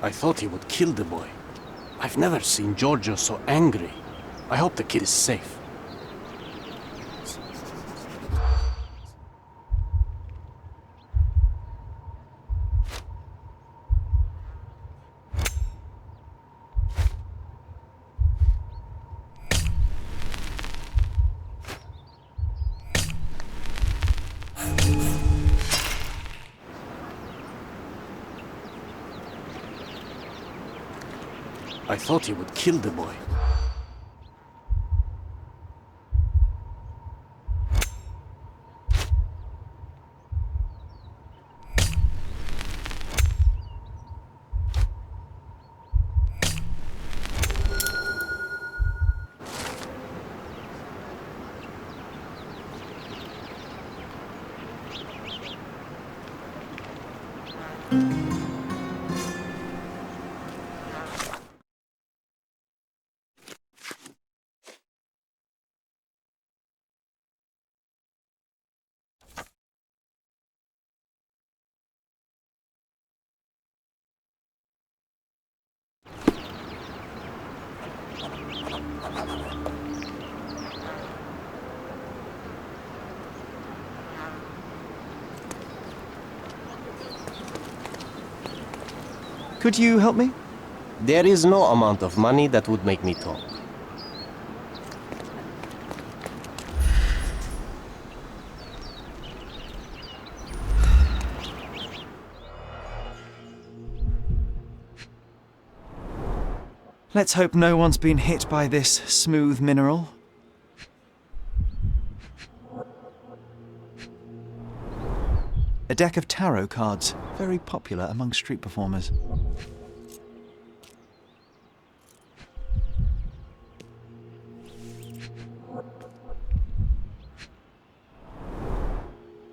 I thought he would kill the boy. I've never seen Giorgio so angry. I hope the kid is safe. I thought he would kill the boy. Could you help me? There is no amount of money that would make me talk. Let's hope no one's been hit by this smooth mineral. A deck of tarot cards, very popular among street performers.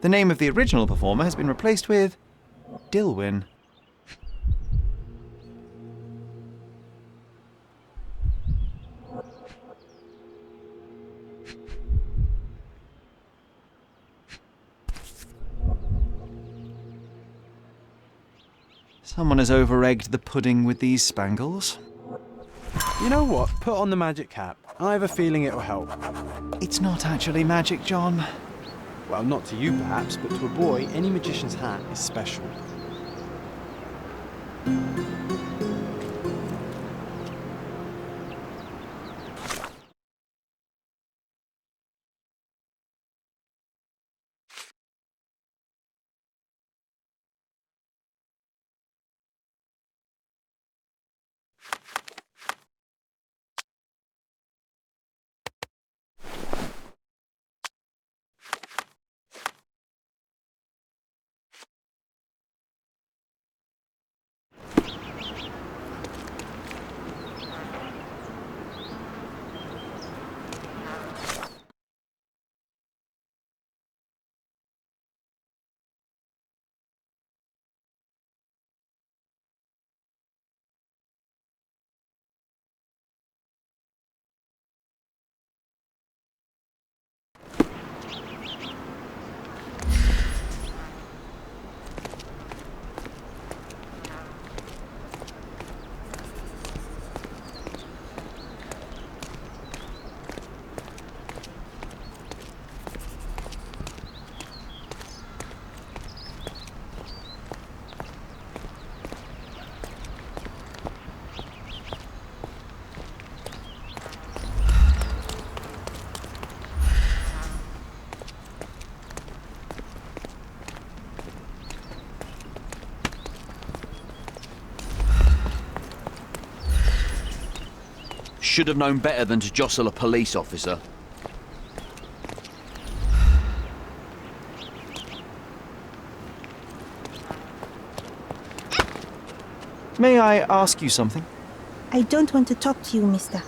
The name of the original performer has been replaced with Dilwyn. Someone has over-egged the pudding with these spangles. You know what? Put on the magic cap. I have a feeling it will help. It's not actually magic, John. Well, not to you perhaps, but to a boy, any magician's hat is special. Should have known better than to jostle a police officer. May I ask you something? I don't want to talk to you, mister.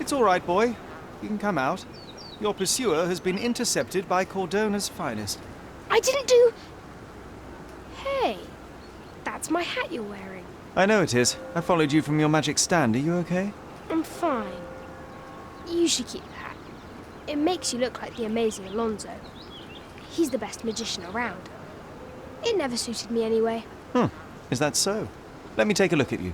It's all right, boy. You can come out. Your pursuer has been intercepted by Cordona's finest. I didn't do... Hey, that's my hat you're wearing. I know it is. I followed you from your magic stand. Are you okay? I'm fine. You should keep the hat. It makes you look like the amazing Alonzo. He's the best magician around. It never suited me anyway. Is that so? Let me take a look at you.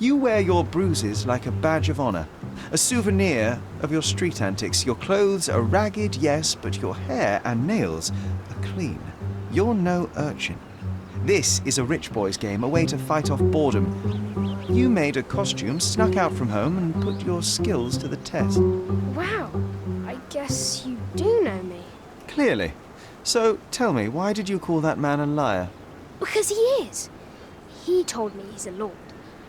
You wear your bruises like a badge of honor, a souvenir of your street antics. Your clothes are ragged, yes, but your hair and nails are clean. You're no urchin. This is a rich boy's game, a way to fight off boredom. You made a costume, snuck out from home, and put your skills to the test. Wow, I guess you do know me. Clearly. So, tell me, why did you call that man a liar? Because he is. He told me he's a lord.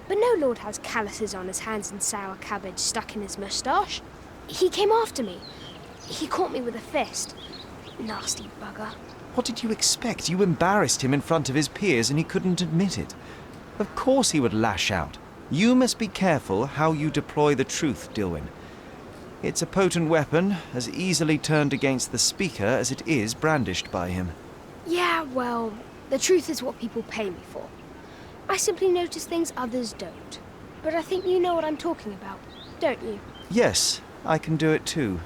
But no lord has calluses on his hands and sour cabbage stuck in his moustache. He came after me. He caught me with a fist. Nasty bugger. What did you expect? You embarrassed him in front of his peers and he couldn't admit it. Of course he would lash out. You must be careful how you deploy the truth, Dilwyn. It's a potent weapon, as easily turned against the speaker as it is brandished by him. Yeah, well, the truth is what people pay me for. I simply notice things others don't. But I think you know what I'm talking about, don't you? Yes, I can do it too.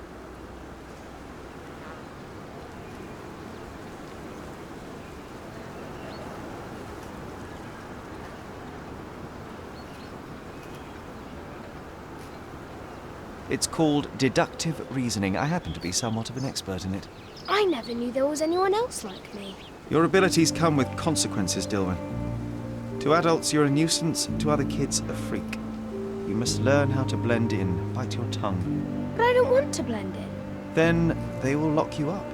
It's called deductive reasoning. I happen to be somewhat of an expert in it. I never knew there was anyone else like me. Your abilities come with consequences, Dilwyn. To adults, you're a nuisance. To other kids, a freak. You must learn how to blend in. Bite your tongue. But I don't want to blend in. Then they will lock you up.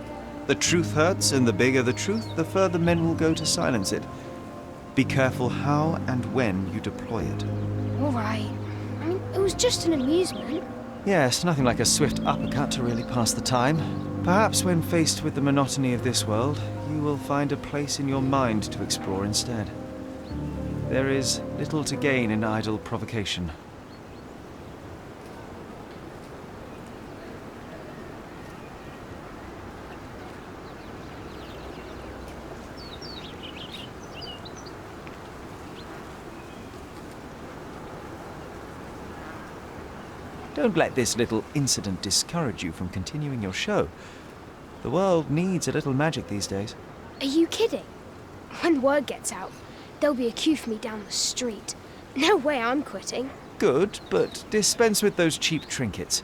The truth hurts, and the bigger the truth, the further men will go to silence it. Be careful how and when you deploy it. All right. I mean, it was just an amusement. Yes, nothing like a swift uppercut to really pass the time. Perhaps when faced with the monotony of this world, you will find a place in your mind to explore instead. There is little to gain in idle provocation. Don't let this little incident discourage you from continuing your show. The world needs a little magic these days. Are you kidding? When word gets out, there'll be a queue for me down the street. No way I'm quitting. Good, but dispense with those cheap trinkets.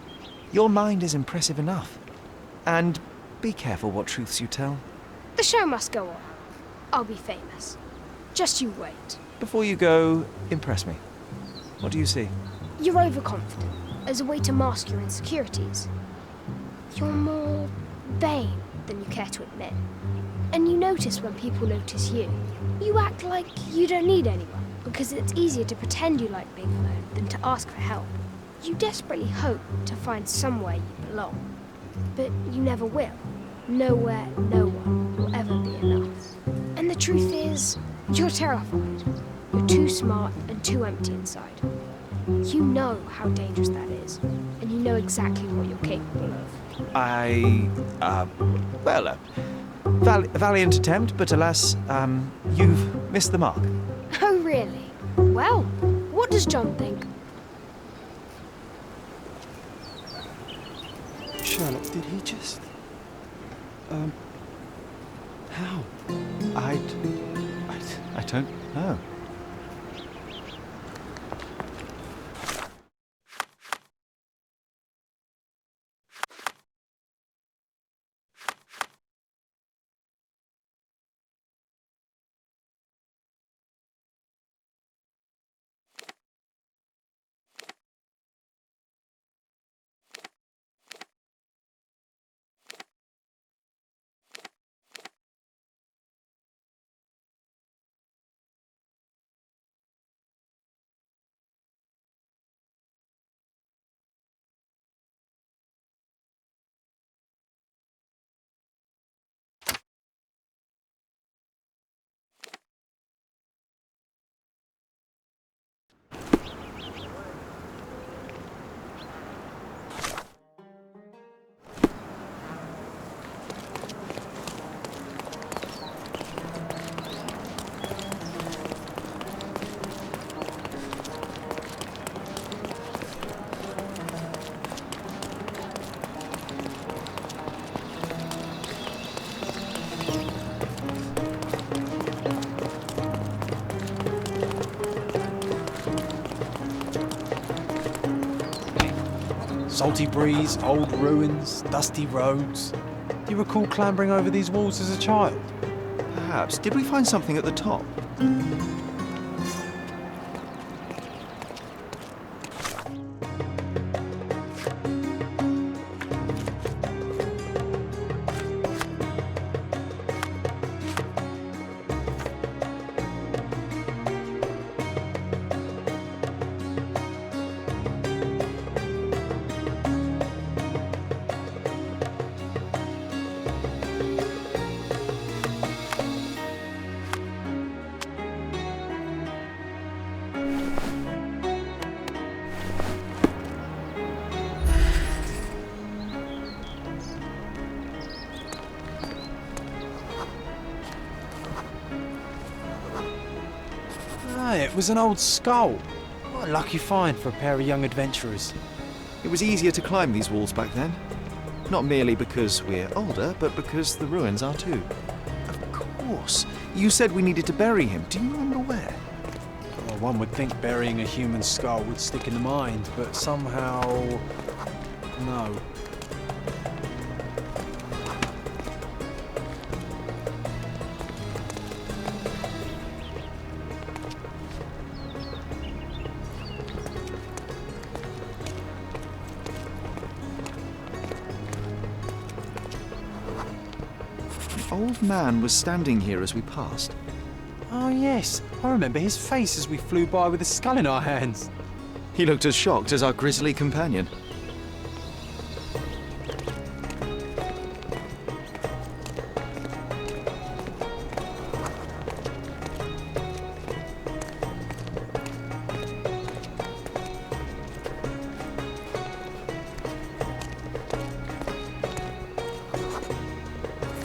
Your mind is impressive enough. And be careful what truths you tell. The show must go on. I'll be famous. Just you wait. Before you go, impress me. What do you see? You're overconfident, as a way to mask your insecurities. You're more vain than you care to admit. And you notice when people notice you. You act like you don't need anyone, because it's easier to pretend you like being alone than to ask for help. You desperately hope to find somewhere you belong, but you never will. Nowhere, no one will ever be enough. And the truth is, you're terrified. You're too smart and too empty inside. You know how dangerous that is, and you know exactly what you're capable of. Valiant attempt, but alas, you've missed the mark. Oh, really? Well, what does John think? Sherlock, did he just... How? I don't know. Salty breeze, old ruins, dusty roads. Do you recall clambering over these walls as a child? Perhaps. Did we find something at the top? Ah, it was an old skull. What a lucky find for a pair of young adventurers. It was easier to climb these walls back then. Not merely because we're older, but because the ruins are too. Of course. You said we needed to bury him. Do you remember where? Well, one would think burying a human skull would stick in the mind, but somehow... no. An old man was standing here as we passed. Oh yes, I remember his face as we flew by with a skull in our hands. He looked as shocked as our grisly companion.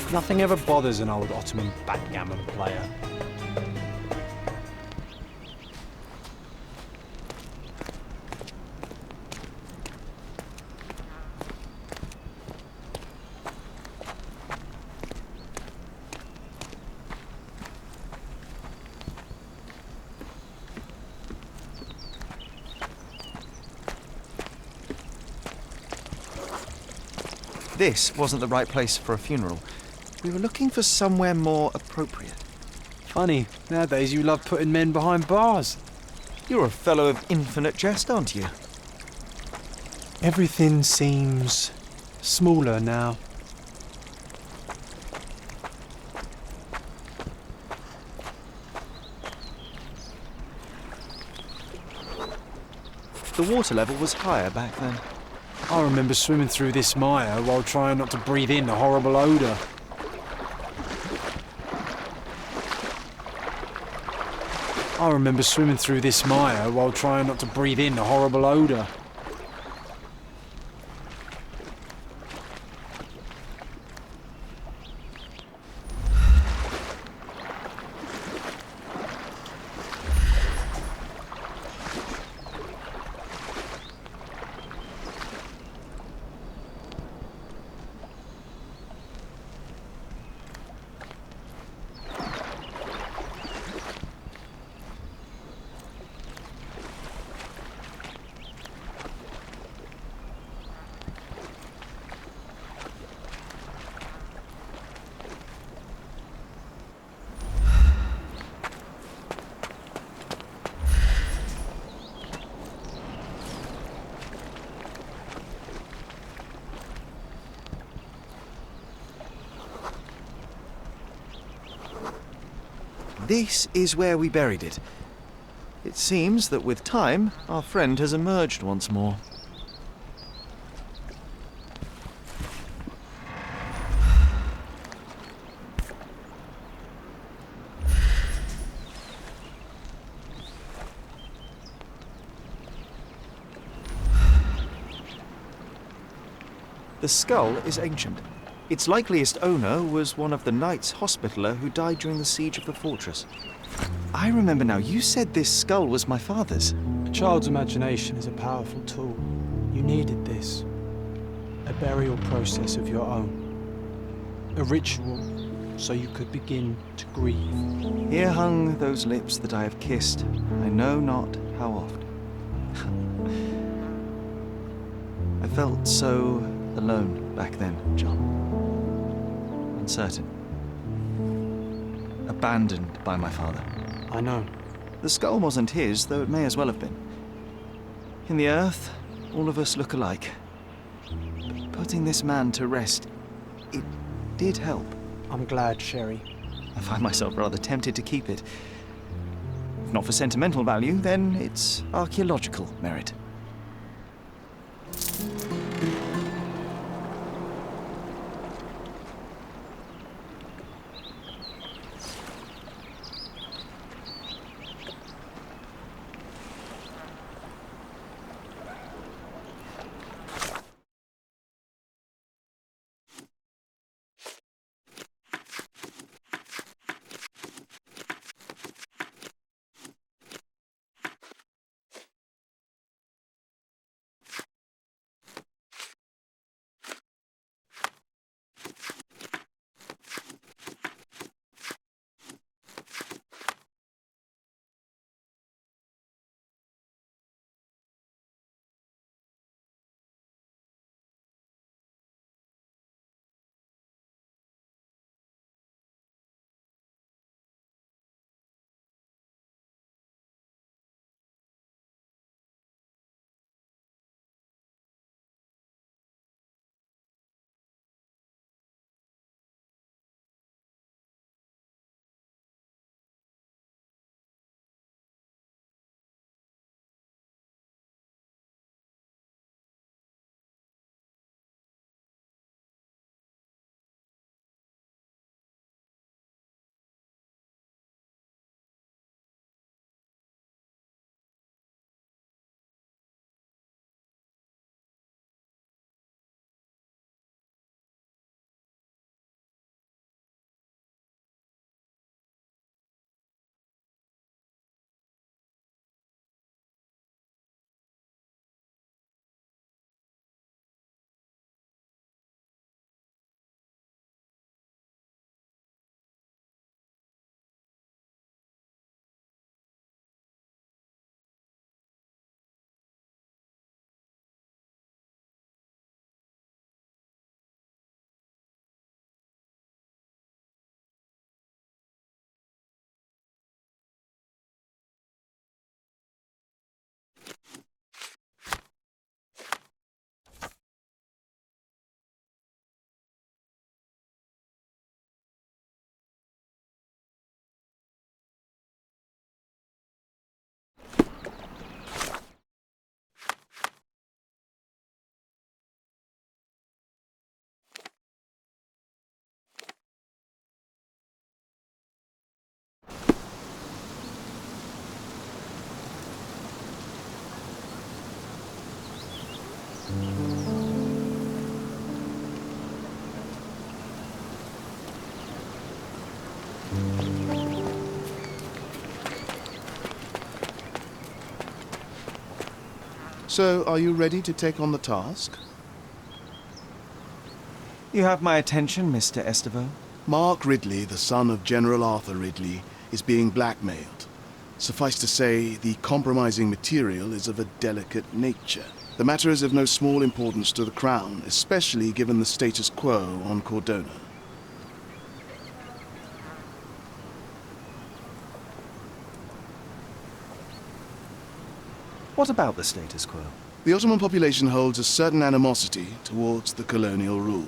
Nothing ever bothers an old Ottoman backgammon player. This wasn't the right place for a funeral. We were looking for somewhere more appropriate. Funny, nowadays you love putting men behind bars. You're a fellow of infinite jest, aren't you? Everything seems smaller now. The water level was higher back then. I remember swimming through this mire while trying not to breathe in the horrible odour. I remember swimming through this mire while trying not to breathe in the horrible odour. This is where we buried it. It seems that with time, our friend has emerged once more. The skull is ancient. Its likeliest owner was one of the Knights Hospitaller who died during the siege of the fortress. I remember now, you said this skull was my father's. A child's imagination is a powerful tool. You needed this. A burial process of your own. A ritual so you could begin to grieve. Here hung those lips that I have kissed, I know not how oft. I felt so alone back then, John. Uncertain. Abandoned by my father. I know. The skull wasn't his, though it may as well have been. In the earth, all of us look alike. But putting this man to rest, it did help. I'm glad, Sherry. I find myself rather tempted to keep it. If not for sentimental value, then it's archaeological merit. So, are you ready to take on the task? You have my attention, Mr. Estevo. Mark Ridley, the son of General Arthur Ridley, is being blackmailed. Suffice to say, the compromising material is of a delicate nature. The matter is of no small importance to the Crown, especially given the status quo on Cordona. What about the status quo? The Ottoman population holds a certain animosity towards the colonial rule.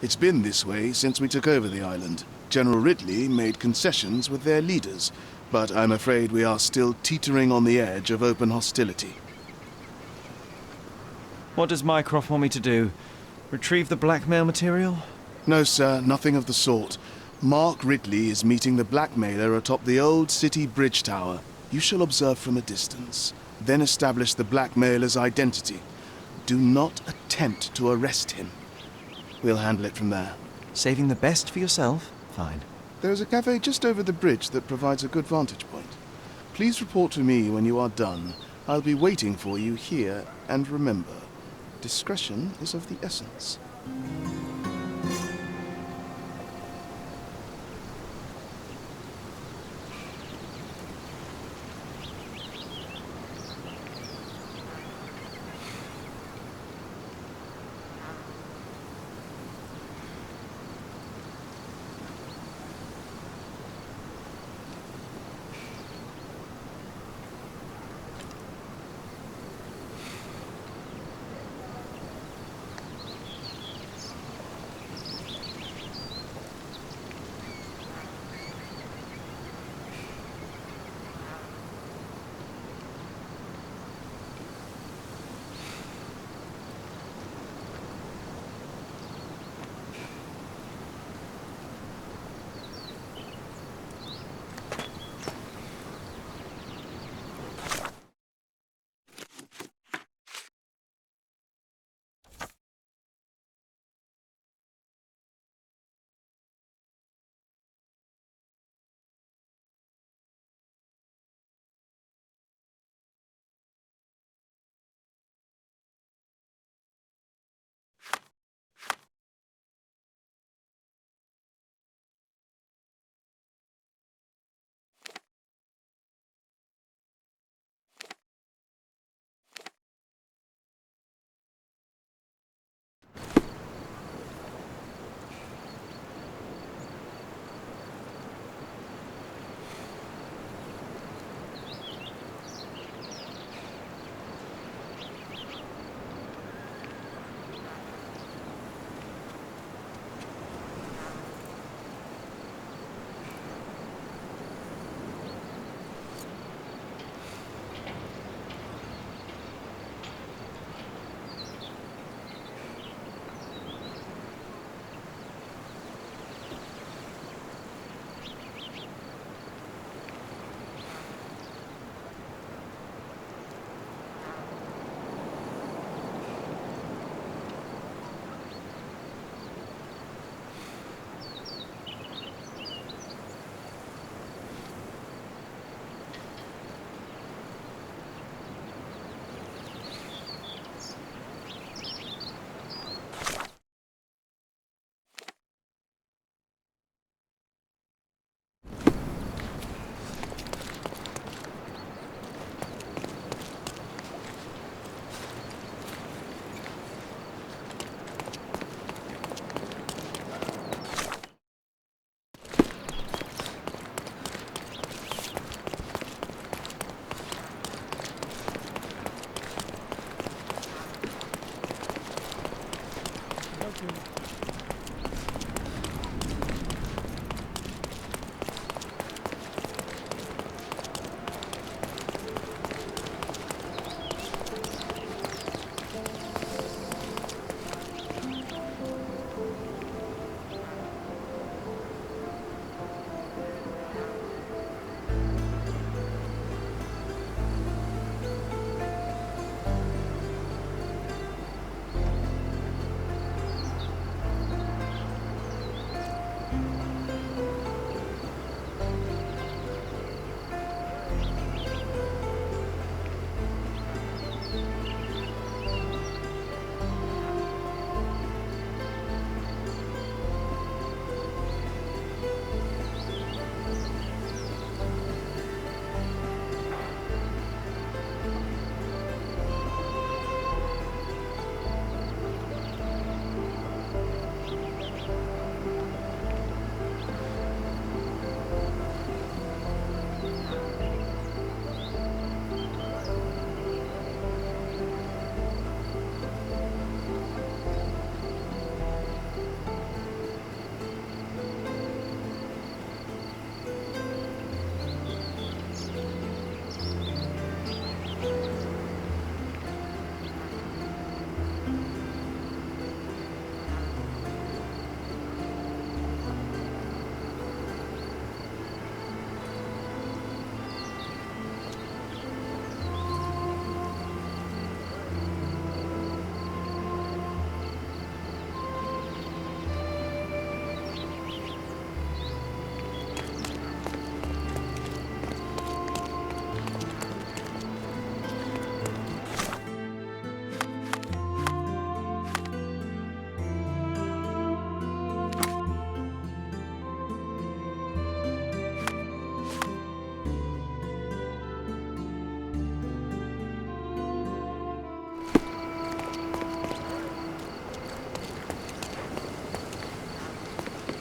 It's been this way since we took over the island. General Ridley made concessions with their leaders, but I'm afraid we are still teetering on the edge of open hostility. What does Mycroft want me to do? Retrieve the blackmail material? No, sir, nothing of the sort. Mark Ridley is meeting the blackmailer atop the old city bridge tower. You shall observe from a distance, then establish the blackmailer's identity. Do not attempt to arrest him. We'll handle it from there. Saving the best for yourself? Fine. There is a cafe just over the bridge that provides a good vantage point. Please report to me when you are done. I'll be waiting for you here, and remember, discretion is of the essence.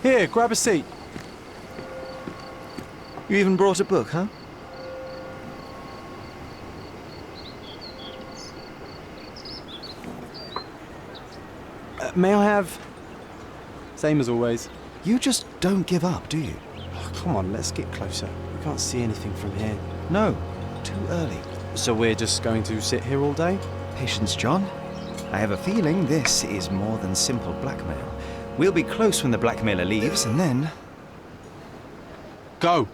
Here, grab a seat. You even brought a book, huh? May I have... Same as always. You just don't give up, do you? Oh, come on, let's get closer. We can't see anything from here. No, too early. So we're just going to sit here all day? Patience, John. I have a feeling this is more than simple blackmail. We'll be close when the blackmailer leaves, and then... Go!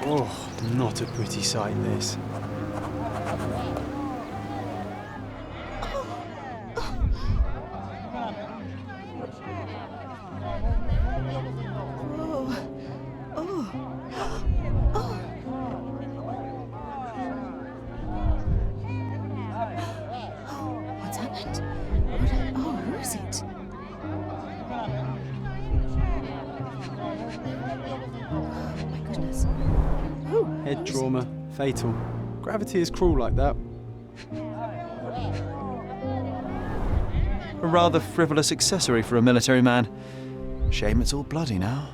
Oh, not a pretty sight, this. What's happened? Who is it? Oh my goodness. Head trauma. Fatal. Gravity is cruel like that. A rather frivolous accessory for a military man. Shame it's all bloody now.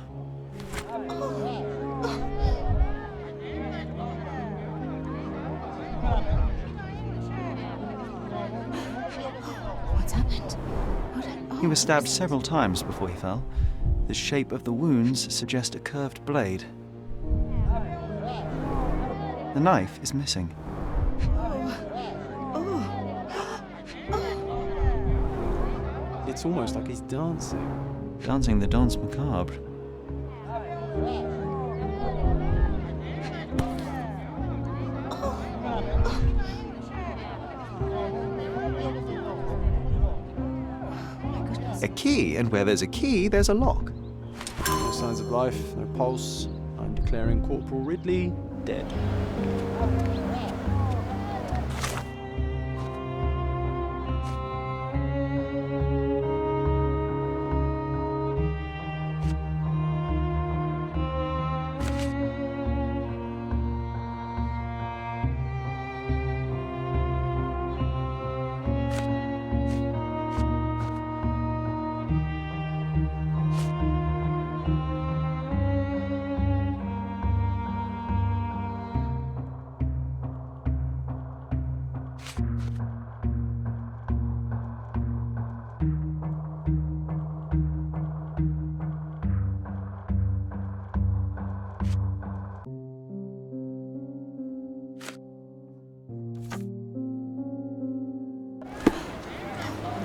What's happened? He was stabbed several times before he fell. The shape of the wounds suggest a curved blade. The knife is missing. It's almost like he's dancing. Dancing the danse macabre. A key, and where there's a key, there's a lock. No signs of life, no pulse. I'm declaring Corporal Ridley dead.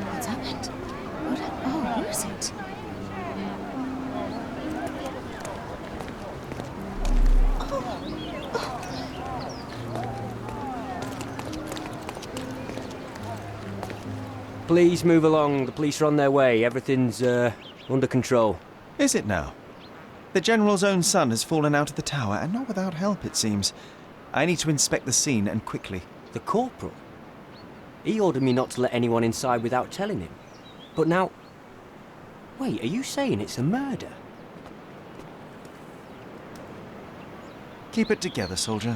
What's happened? Who is it? Please move along. The police are on their way. Everything's under control. Is it now? The General's own son has fallen out of the tower, and not without help, it seems. I need to inspect the scene, and quickly. The corporal? He ordered me not to let anyone inside without telling him. But now... Wait, are you saying it's a murder? Keep it together, soldier.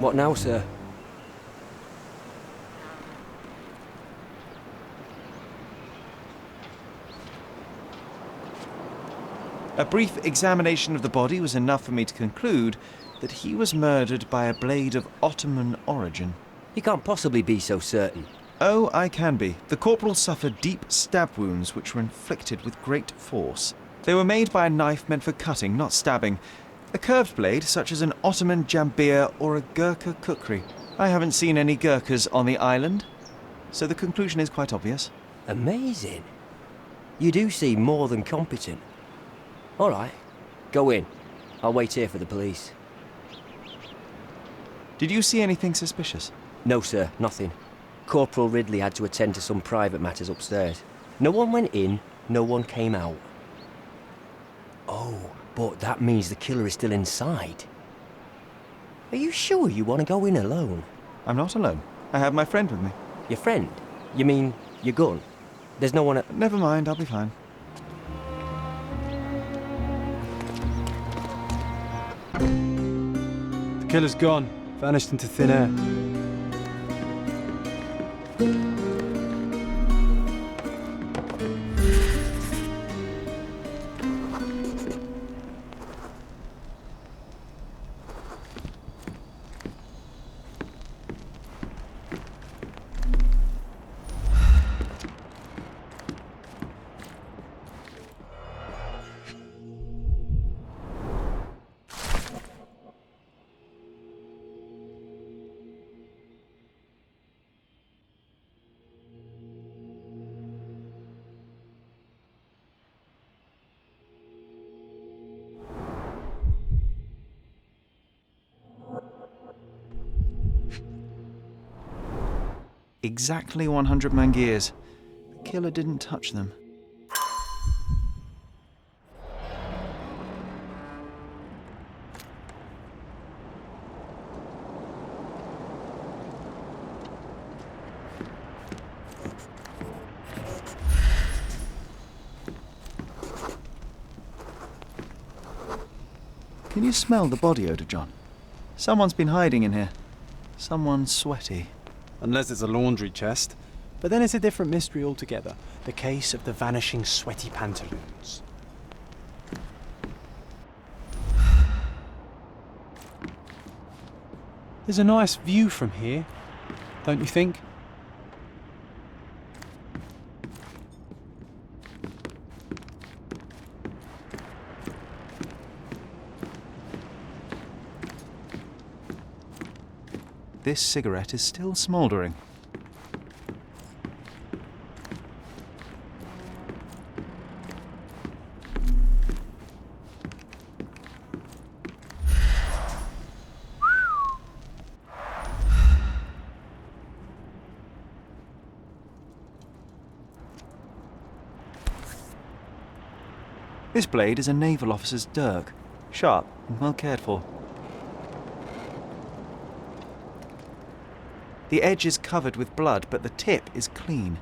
What now, sir? A brief examination of the body was enough for me to conclude that he was murdered by a blade of Ottoman origin. You can't possibly be so certain. Oh, I can be. The corporal suffered deep stab wounds which were inflicted with great force. They were made by a knife meant for cutting, not stabbing. A curved blade, such as an Ottoman jambir or a Gurkha kukri. I haven't seen any Gurkhas on the island, so the conclusion is quite obvious. Amazing. You do seem more than competent. All right, go in. I'll wait here for the police. Did you see anything suspicious? No, sir, nothing. Corporal Ridley had to attend to some private matters upstairs. No one went in, no one came out. Oh, but that means the killer is still inside. Are you sure you want to go in alone? I'm not alone. I have my friend with me. Your friend? You mean your gun? There's no one at... Never mind, I'll be fine. The killer's gone, vanished into thin air. Exactly 100 mangears. The killer didn't touch them. Can you smell the body odour, John? Someone's been hiding in here. Someone sweaty. Unless it's a laundry chest. But then it's a different mystery altogether. The case of the vanishing sweaty pantaloons. There's a nice view from here, don't you think? This cigarette is still smouldering. This blade is a naval officer's dirk, sharp and well cared for. The edge is covered with blood, but the tip is clean.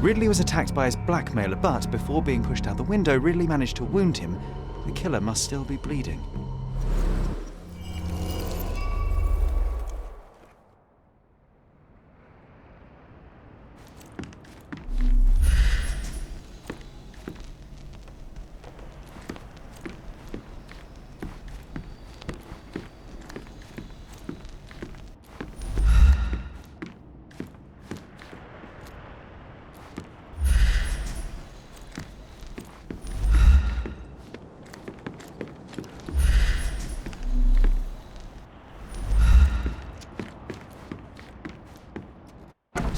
Ridley was attacked by his blackmailer, but before being pushed out the window, Ridley managed to wound him. The killer must still be bleeding.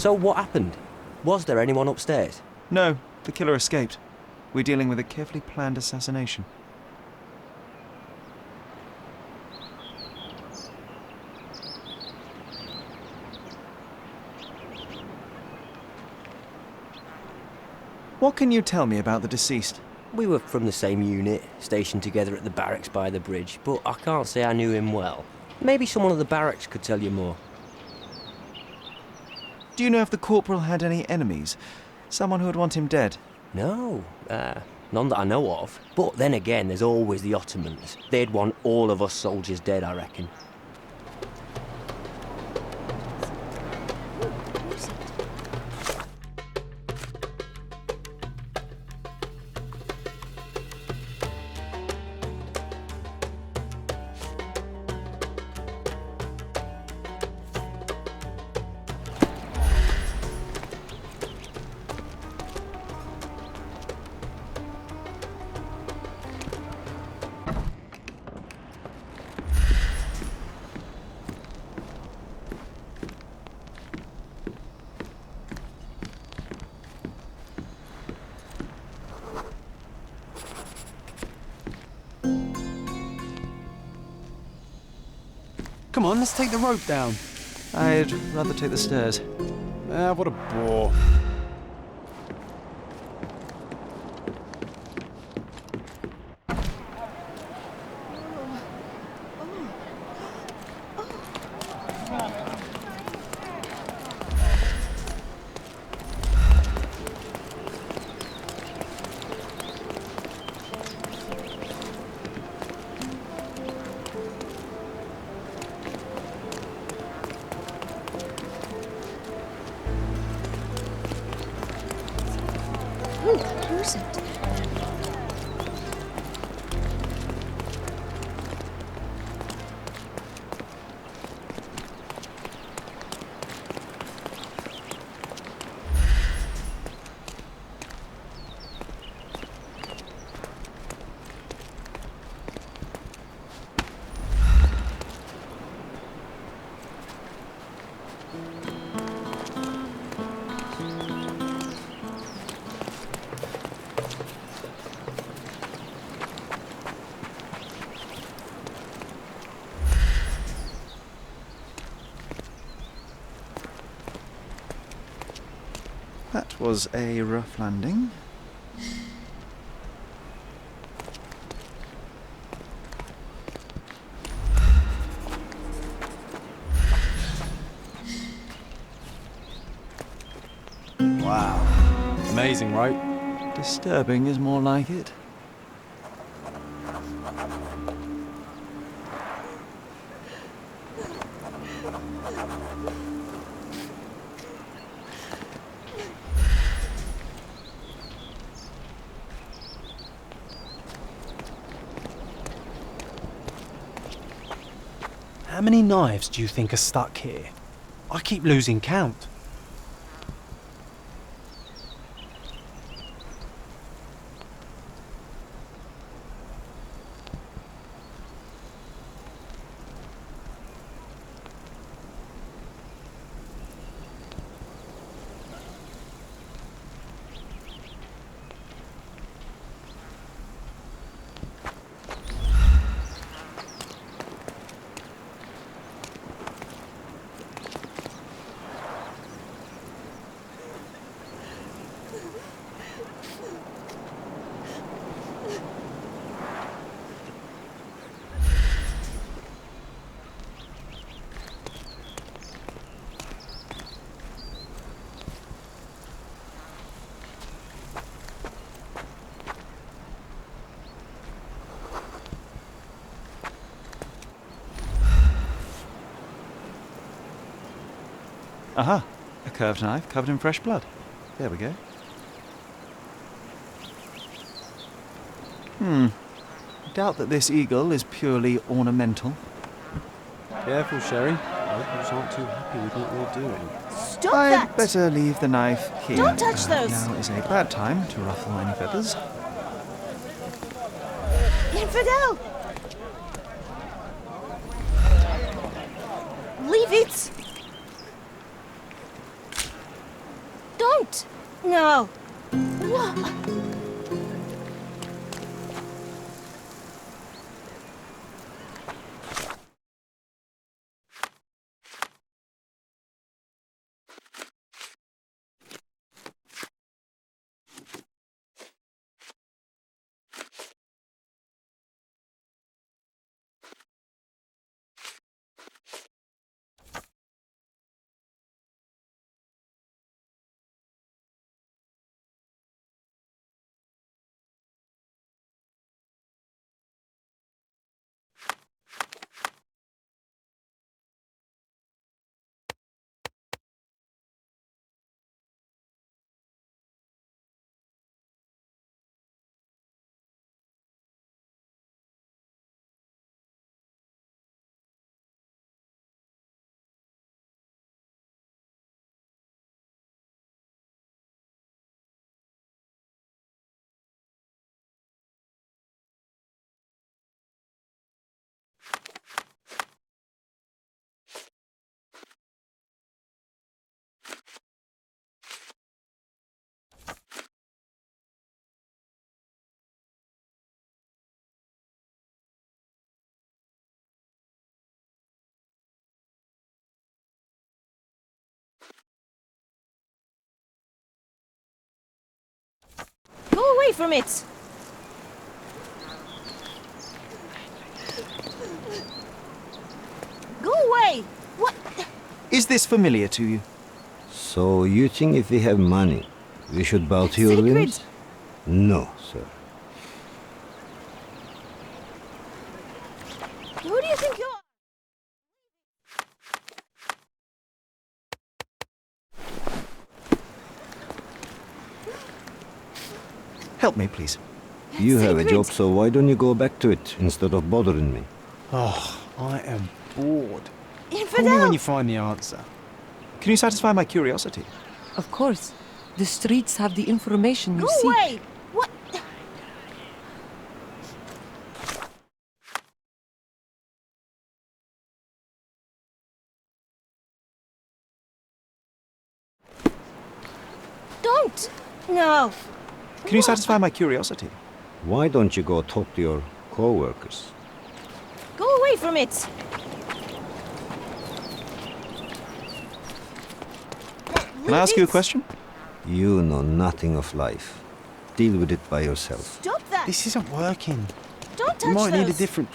So what happened? Was there anyone upstairs? No, the killer escaped. We're dealing with a carefully planned assassination. What can you tell me about the deceased? We were from the same unit, stationed together at the barracks by the bridge, but I can't say I knew him well. Maybe someone at the barracks could tell you more. Do you know if the corporal had any enemies? Someone who would want him dead? No, none that I know of. But then again, there's always the Ottomans. They'd want all of us soldiers dead, I reckon. Come on, let's take the rope down. I'd rather take the stairs. What a bore. Who's it? That was a rough landing. Wow. Amazing, right? Disturbing is more like it. How many knives do you think are stuck here? I keep losing count. Aha! A curved knife covered in fresh blood. There we go. Doubt that this eagle is purely ornamental. Careful, Sherry. Locals aren't too happy with what we're doing. Stop I'd that! better leave the knife here. Don't touch those! Now is a bad time to ruffle any feathers. Infidel! Leave it! No. Go away from it! Go away! What? Is this familiar to you? So you think if we have money, we should bow to your Sacred. whims? No, sir. Who do you think you are? Help me, please. You have a Sacred. job, so why don't you go back to it instead of bothering me? Oh, I am bored. Call me Infidel! when you find the answer. Can you satisfy my curiosity? Of course. The streets have the information you Go seek. away! What? Don't! No! Can you satisfy my curiosity? Why don't you go talk to your co-workers? Go away from it! Can I ask you a question? You know nothing of life. Deal with it by yourself. Stop that! This isn't working. Don't touch You might need a those. different...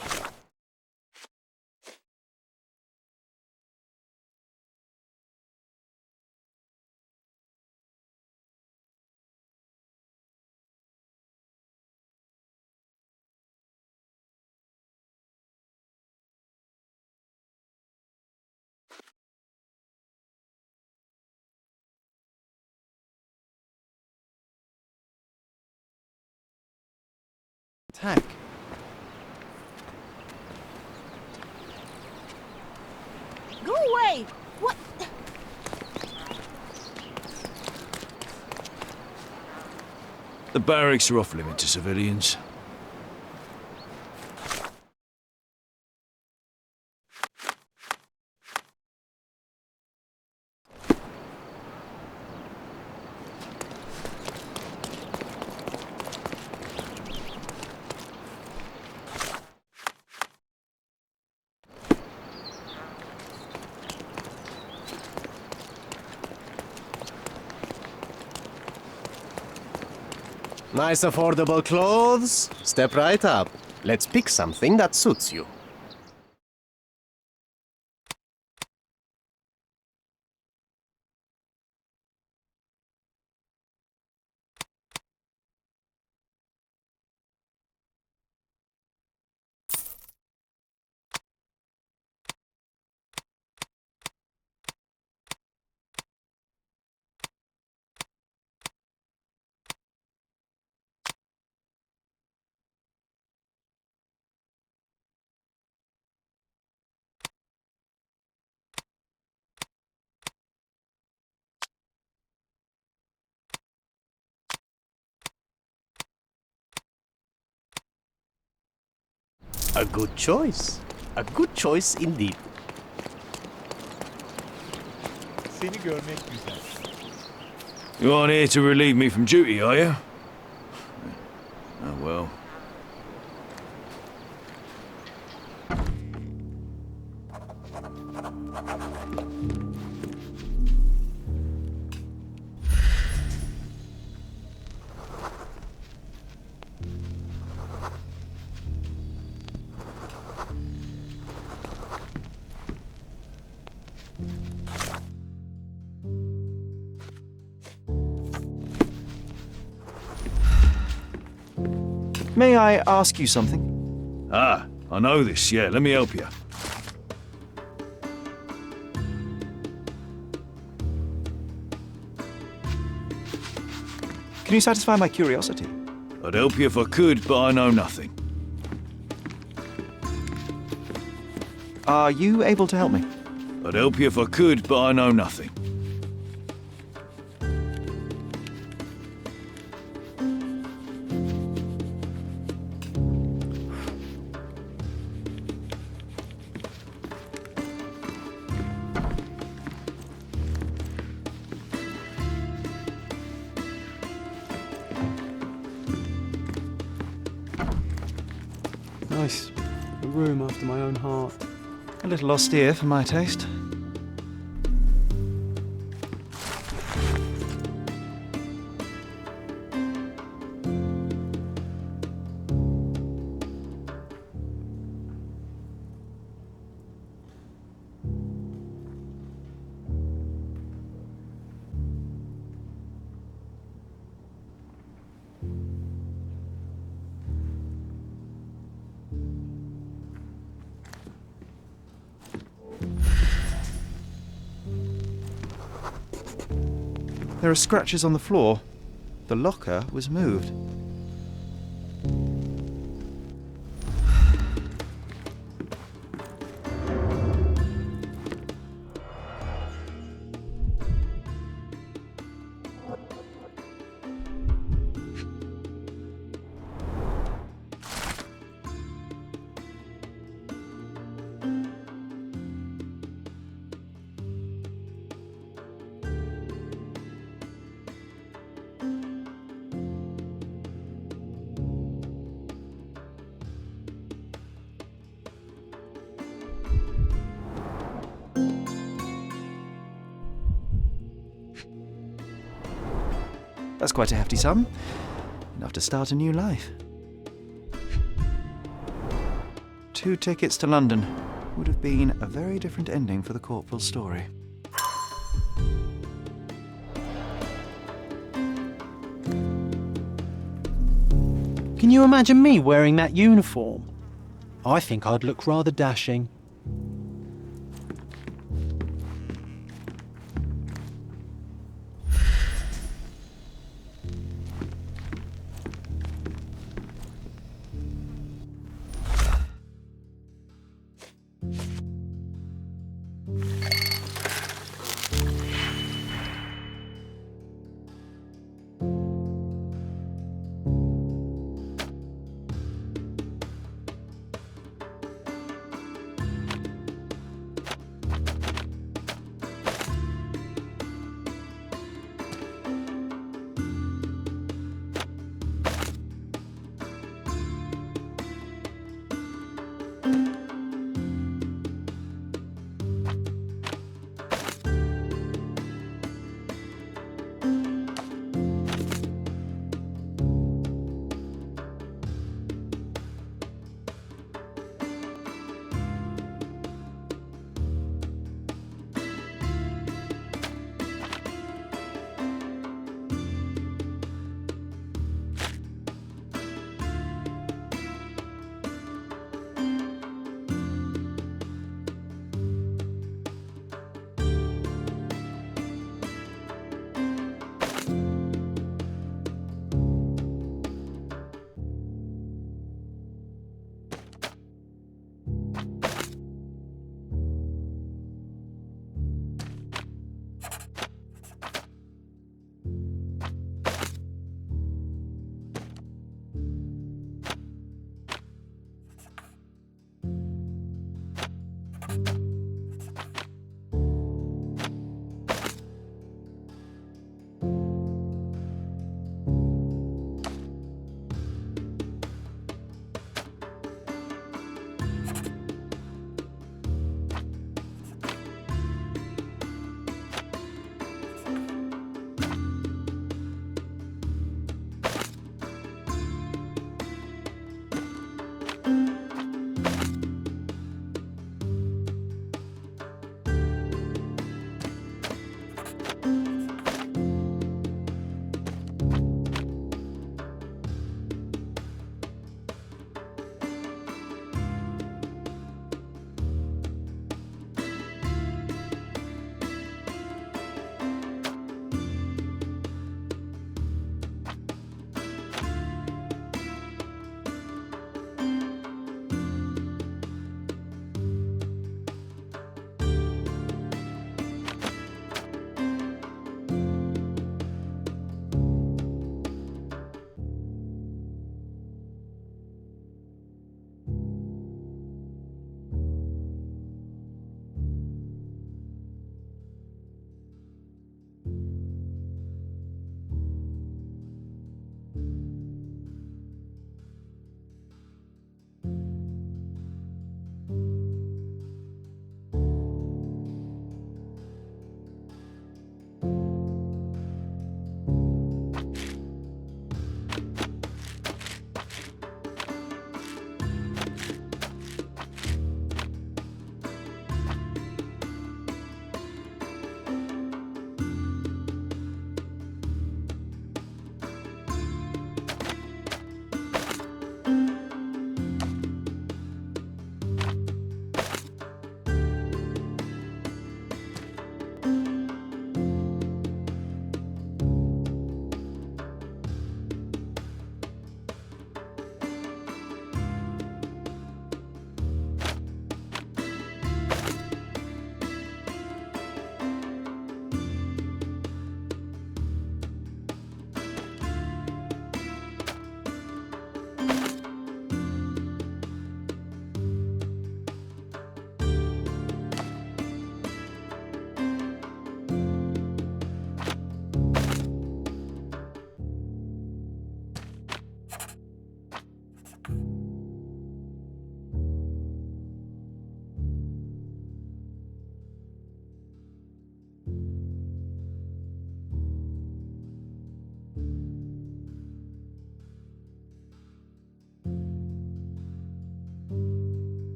attack. Go away! What? The barracks are off limit to civilians. Nice affordable clothes? Step right up. Let's pick something that suits you. A good choice. A good choice indeed. Seni görmek güzel. You aren't here to relieve me from duty, are you? Oh well. May I ask you something? Ah, I know this, yeah. Let me help you. Can you satisfy my curiosity? I'd help you if I could, but I know nothing. Are you able to help me? I'd help you if I could, but I know nothing. Nice. A room after my own heart. A little austere for my taste. There are scratches on the floor. The locker was moved. That's quite a hefty sum. Enough to start a new life. 2 tickets to London. Would have been a very different ending for the corporal's story. Can you imagine me wearing that uniform? I think I'd look rather dashing.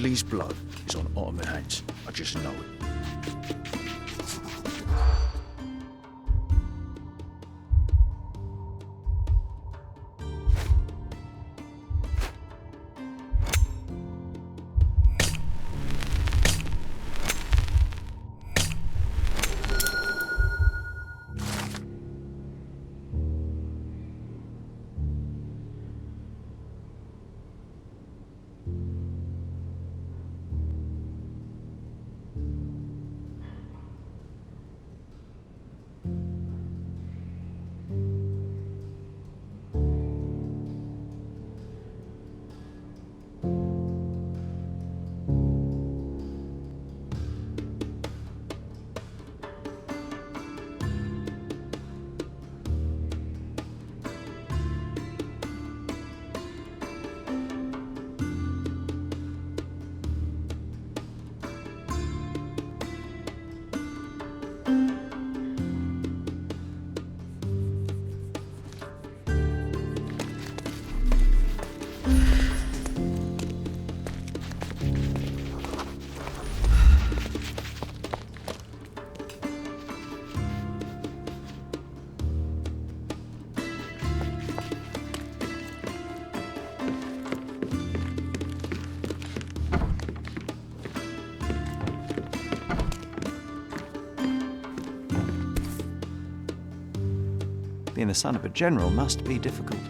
Ridley's blood is on Ottoman hands. I just know it. Being the son of a general must be difficult.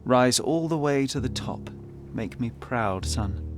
Rise all the way to the top. Make me proud, son.